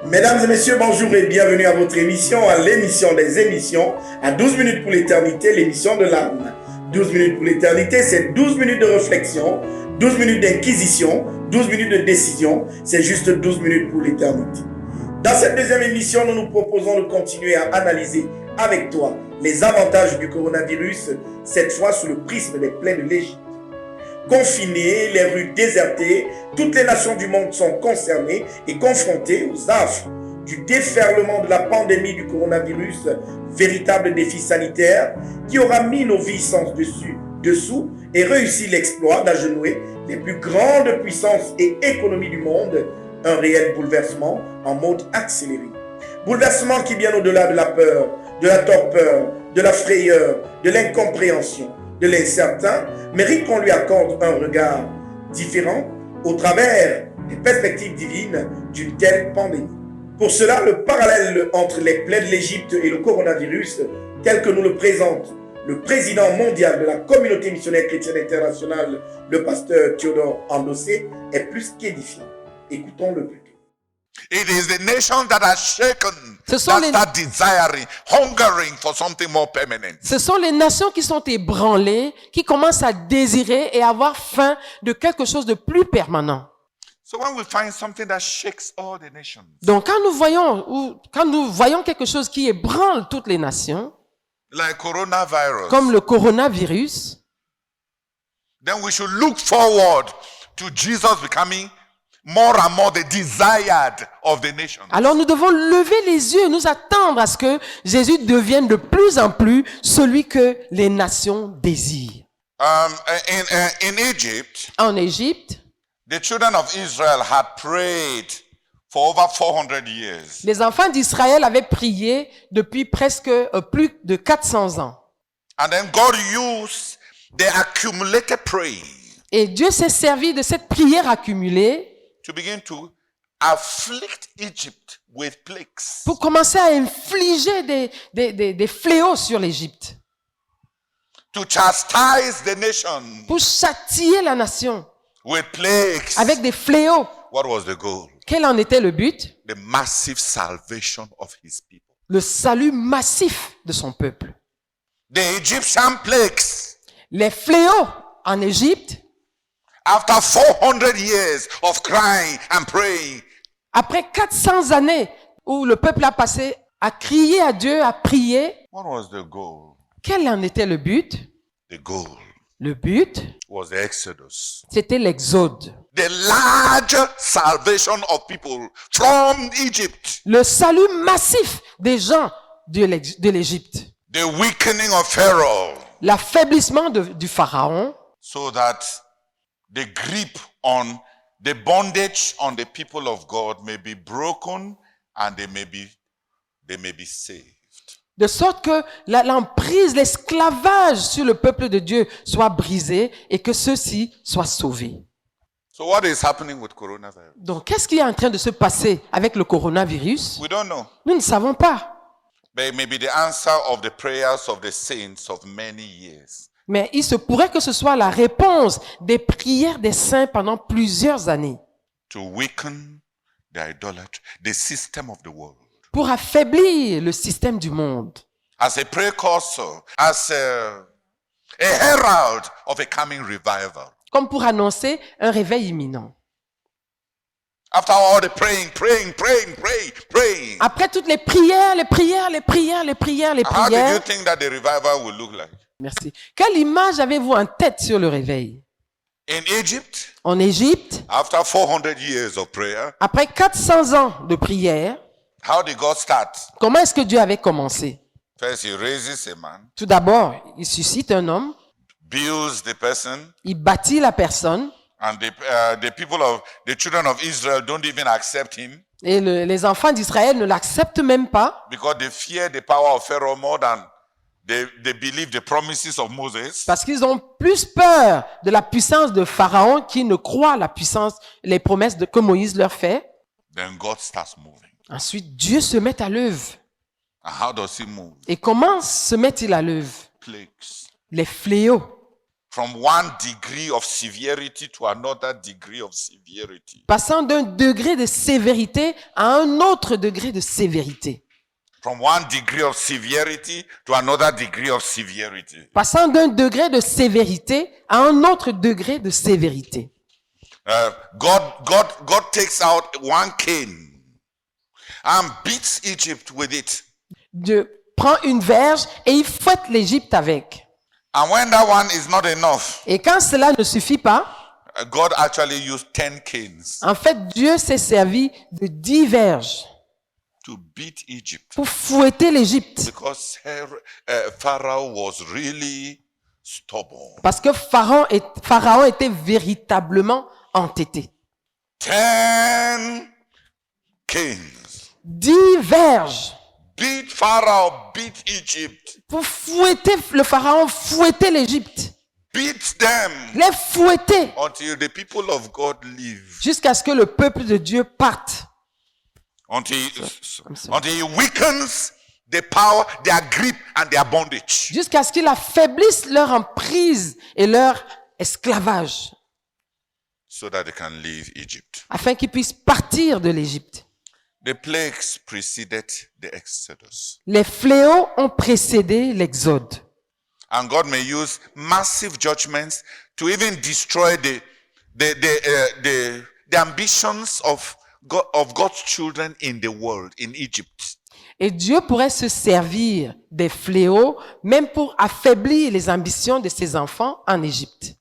Mesdames et messieurs, bonjour et bienvenue à votre émission, à l'émission des émissions, à 12 minutes pour l'éternité, l'émission de l'âme. 12 minutes pour l'éternité, c'est 12 minutes de réflexion, 12 minutes d'inquisition, 12 minutes de décision, c'est juste 12 minutes pour l'éternité. Dans cette deuxième émission, nous nous proposons de continuer à analyser avec toi les avantages du coronavirus, cette fois sous le prisme des plaies de l'Égypte. Confinées, les rues désertées, toutes les nations du monde sont concernées et confrontées aux affres du déferlement de la pandémie du coronavirus, véritable défi sanitaire qui aura mis nos vies sans dessous et réussi l'exploit d'agenouiller les plus grandes puissances et économies du monde, un réel bouleversement en mode accéléré. Bouleversement qui, bien au-delà de la peur, de la torpeur, de la frayeur, de l'incompréhension, de l'incertain, mérite qu'on lui accorde un regard différent au travers des perspectives divines d'une telle pandémie. Pour cela, le parallèle entre les plaies de l'Égypte et le coronavirus, tel que nous le présente le président mondial de la communauté missionnaire chrétienne internationale, le pasteur Théodore Andossé, est plus qu'édifiant. Écoutons-le plutôt. It is the nations that are shaken that start desiring, hungering for something more permanent. Ce sont les nations qui sont ébranlées, qui commencent à désirer et avoir faim de quelque chose de plus permanent. So when we find something that shakes all the nations, Donc quand nous voyons quelque chose qui ébranle toutes les nations, like coronavirus, comme le coronavirus, then we should look forward to Jesus becoming more and more the desired of the nations. Alors nous devons lever les yeux, nous attendre à ce que Jésus devienne de plus en plus celui que les nations désirent. In Egypt, En Égypte, the children of Israel had prayed for over 400 years. les enfants d'Israël avaient prié depuis presque plus de 400 ans. And then God used the accumulated prayer Et Dieu s'est servi de cette prière accumulée to begin to afflict Egypt with plagues. pour commencer à infliger des fléaux sur l'Égypte, To chastise the nation pour châtier la nation with plagues. avec des fléaux. What was the goal? Quel en était le but? The massive salvation of his people. Le salut massif de son peuple. The Egyptian plagues, Les fléaux en Égypte, after 400 years of crying and praying, après 400 années où le peuple a passé à crier à Dieu, à prier, what was the goal? quel en était le but? The goal Le but, was the Exodus. c'était l'exode. The large salvation of people from Egypt. Le salut massif des gens de l'Égypte. The weakening of Pharaoh, L'affaiblissement du pharaon, so that the grip on the bondage on the people of God may be broken and they may be saved. de sorte que l'emprise, l'esclavage sur le peuple de Dieu soit brisé et que ceux-ci soient sauvés. So what is happening with coronavirus? Donc, qu'est-ce qui est en train de se passer avec le coronavirus? We don't know. Nous ne savons pas. But it may be the answer of the prayers of the saints of many years. Mais il se pourrait que ce soit la réponse des prières des saints pendant plusieurs années To weaken the idolatry, the system of the world. pour affaiblir le système du monde. As a precursor, as a herald of a coming revival. Comme pour annoncer un réveil imminent. After all the praying. Après toutes les prières, How do you think that the revival will look like? Merci. Quelle image avez-vous en tête sur le réveil? In Egypt, En Égypte, after 400 years of prayer, après 400 ans de prière, how did God start? comment est-ce que Dieu avait commencé? First, he raises a man, Tout d'abord, il suscite un homme, builds the person, il bâtit la personne, and the children of Israel don't even accept him et les enfants d'Israël ne l'acceptent même pas because they fear the power of Pharaoh more than they believe the promises of Moses. parce qu'ils ont plus peur de la puissance de Pharaon qu'ils ne croient la puissance, les promesses que Moïse leur fait. Then God starts moving. Ensuite, Dieu se met à l'œuvre. And how does he move? Et comment se met-il à l'œuvre? Plagues. Les fléaux. from one degree of severity to another degree of severity. Passant d'un degré de sévérité à un autre degré de sévérité. From one degree of severity to another degree of severity. Passant d'un degré de sévérité à un autre degré de sévérité. God takes out one cane and beats Egypt with it. Dieu prend une verge et il fouette l'Égypte avec. And when that one is not enough, Et quand cela ne suffit pas, God actually used 10 canes en fait, Dieu s'est servi de 10 verges to beat Egypt pour fouetter l'Égypte. because Pharaoh was really stubborn. Parce que Pharaon était véritablement entêté. 10 canes 10 verges beat Pharaoh, beat Egypt, pour fouetter le Pharaon, fouetter l'Égypte. beat them Les fouetter until the people of God leave, jusqu'à ce que le peuple de Dieu parte. until sorry. he weakens the power, their grip and their bondage. Jusqu'à ce qu'il affaiblisse leur emprise et leur esclavage. So that they can leave Egypt. Afin qu'ils puissent partir de l'Égypte. The plagues preceded the Exodus. Les fléaux ont précédé l'exode. And God may use massive judgments to even destroy the ambitions of God's children in the world, in Egypt. Et Dieu pourrait se servir des fléaux même pour affaiblir les ambitions de ses enfants en Égypte.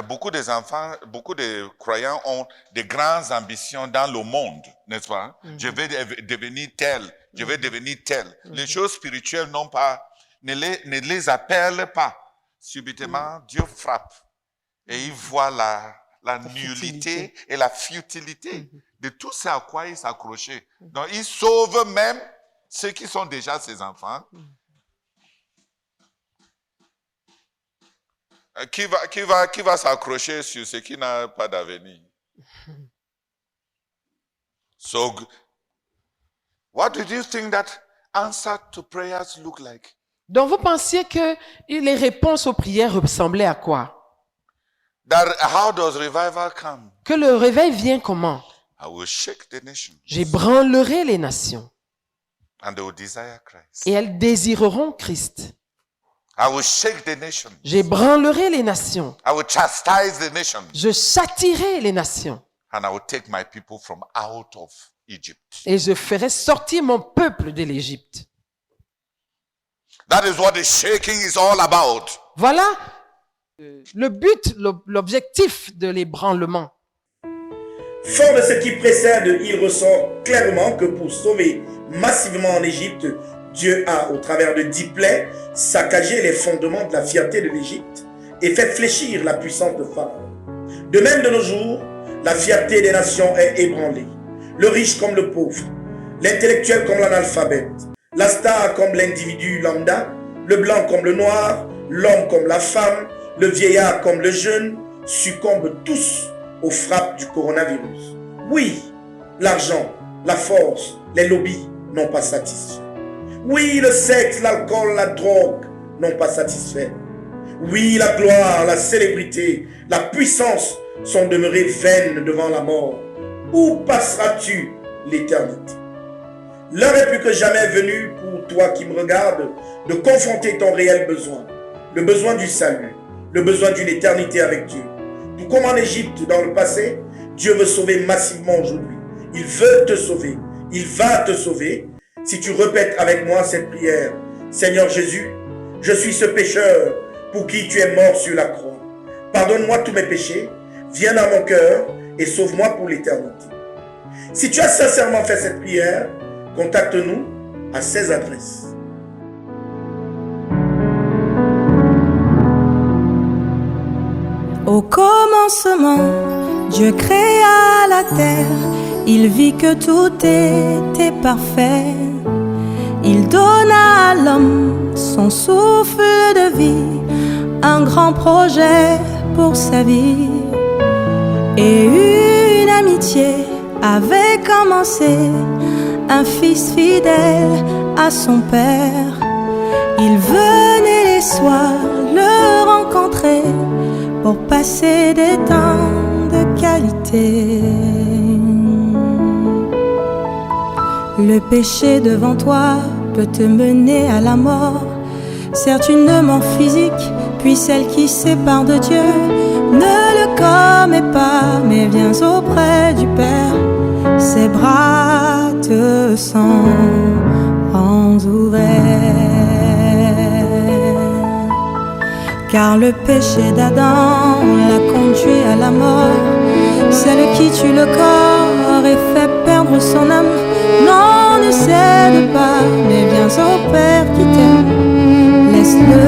Beaucoup des enfants, beaucoup de croyants ont de grandes ambitions dans le monde, n'est-ce pas? Je vais devenir tel, je vais devenir tel. Les choses spirituelles ne les appellent pas. Subitement, Dieu frappe et il voit la nullité et la futilité de tout ce à quoi il s'accrochait. Donc, il sauve même ceux qui sont déjà ses enfants. Qui va s'accrocher sur ce qui n'a pas d'avenir? So, what did you think that answer to prayers look like? Donc vous pensiez que les réponses aux prières ressemblaient à quoi? How does revival come? Que le réveil vient comment? I will shake the nation. J'ébranlerai les nations. And they will desire Christ. Et elles désireront Christ. I will shake the nations. J'ébranlerai les nations. I will chastise the nations. Je châtierai les nations. And I will take my people from out of Egypt. Et je ferai sortir mon peuple de l'Égypte. That is what the shaking is all about. Voilà le but, l'objectif de l'ébranlement. Fort de ce qui précède, il ressort clairement que pour sauver massivement en Égypte, Dieu a, au travers de 10 plaies, saccagé les fondements de la fierté de l'Égypte et fait fléchir la puissance de Pharaon. De même, de nos jours, la fierté des nations est ébranlée. Le riche comme le pauvre, l'intellectuel comme l'analphabète, la star comme l'individu lambda, le blanc comme le noir, l'homme comme la femme, le vieillard comme le jeune, succombent tous aux frappes du coronavirus. Oui, l'argent, la force, les lobbies n'ont pas satisfait. Oui, le sexe, l'alcool, la drogue n'ont pas satisfait. Oui, la gloire, la célébrité, la puissance sont demeurées vaines devant la mort. Où passeras-tu l'éternité? L'heure est plus que jamais venue pour toi qui me regardes de confronter ton réel besoin, le besoin du salut, le besoin d'une éternité avec Dieu. Tout comme en Égypte dans le passé, Dieu veut sauver massivement aujourd'hui. Il veut te sauver. Il va te sauver. Si tu répètes avec moi cette prière, Seigneur Jésus, je suis ce pécheur pour qui tu es mort sur la croix. Pardonne-moi tous mes péchés, viens dans mon cœur et sauve-moi pour l'éternité. Si tu as sincèrement fait cette prière, contacte-nous à ces adresses. Au commencement, Dieu créa la terre, il vit que tout était parfait. Il donna à l'homme son souffle de vie, un grand projet pour sa vie. Et une amitié avait commencé, un fils fidèle à son père. Il venait les soirs le rencontrer rencontrer pour passer des temps de qualité. Le péché devant toi peut te mener à la mort. Certes une mort physique, puis celle qui sépare de Dieu. Ne le commets pas, mais viens auprès du Père. Ses bras te sont grands ouverts. Car le péché d'Adam l'a conduit à la mort. Celle qui tue le corps et fait perdre son âme. Non, ne cède pas, mais viens au Père qui t'aime. Laisse-le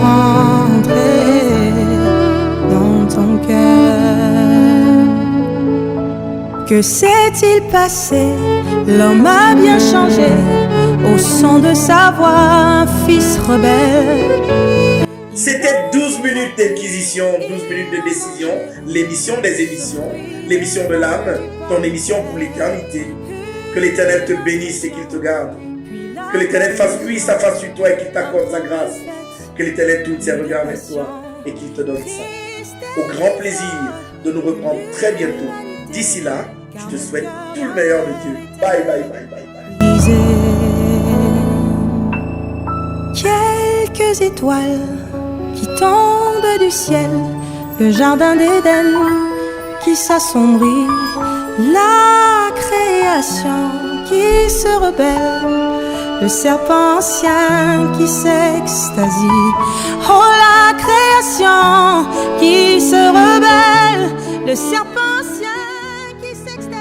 rentrer dans ton cœur. Que s'est-il passé? L'homme a bien changé. Au son de sa voix, un fils rebelle. C'était 12 minutes d'inquisition, 12 minutes de décision, l'émission des émissions, l'émission de l'âme, ton émission pour l'éternité. Que l'Éternel te bénisse et qu'il te garde. Que l'Éternel fasse lui sa face sur toi et qu'il t'accorde sa grâce. Que l'Éternel tourne ses regards vers toi et qu'il te donne ça. Au grand plaisir de nous reprendre très bientôt. D'ici là, je te souhaite tout le meilleur de Dieu. Bye, bye, bye, bye, bye. Quelques étoiles qui tombent du ciel, le jardin d'Éden qui s'assombrit, la création qui se rebelle, le serpent ancien qui s'extasie. Oh, la création qui se rebelle, le serpent